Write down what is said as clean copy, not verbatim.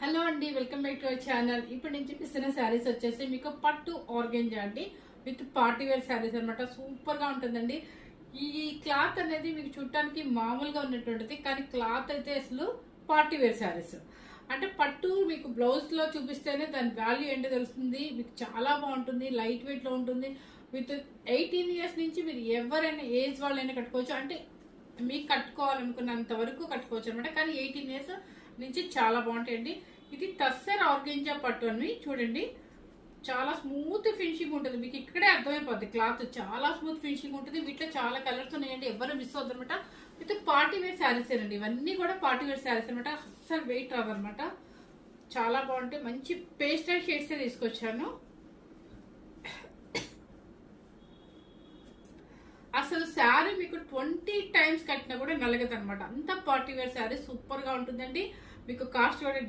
Hello అండి, welcome back to our channel. ఇప్పుడు నేను చూపిస్తున్న శారీస్ వచ్చేసి మీకు పట్టు ఆర్గెంజా అండి, విత్ పార్టీ వేర్ శారీస్ అనమాట. సూపర్ గా ఉంటుందండి. ఈ క్లాత్ అనేది మీకు చూడటానికి మామూలుగా ఉన్నటువంటిది, కానీ క్లాత్ అయితే అసలు పార్టీ వేర్ శారీస్. అంటే పట్టు మీకు బ్లౌజ్ లో చూపిస్తేనే దాని వాల్యూ ఏంటో తెలుస్తుంది. మీకు చాలా బాగుంటుంది, లైట్ వెయిట్ లో ఉంటుంది. విత్ 18 ఇయర్స్ నుంచి మీరు ఎవరైనా ఏజ్ వాళ్ళైనా కట్టుకోవచ్చు. అంటే మీకు కట్టుకోవాలనుకున్నంత వరకు కట్టుకోవచ్చు అనమాట. కానీ 18 ఇయర్స్ నుంచి చాలా బాగుంటాయండి. ఇది టస్సర్ ఆర్గెంజా పట్టు అని చూడండి, చాలా స్మూత్ ఫినిషింగ్ ఉంటుంది. మీకు ఇక్కడే అర్థమైపోద్ది, క్లాత్ చాలా స్మూత్ ఫినిషింగ్ ఉంటుంది. వీటిలో చాలా కలర్స్ ఉన్నాయండి, ఎవరు మిస్ అవుతుంది అనమాట. విత్ పార్టీ వేర్ శారీస్ అండి, ఇవన్నీ కూడా పార్టీ వేర్ శారీస్ అనమాట. అస్సలు వెయిట్ రాదనమాట, చాలా బాగుంటాయి. మంచి పేస్టల్ షేడ్స్ తీసుకొచ్చాను. అసలు శారీ మీకు 20 టైమ్స్ కట్టినా కూడా నలగదు అనమాట. అంత పార్టీ వేర్ శారీ సూపర్ గా ఉంటుందండి. మీకు కాస్ట్ కూడా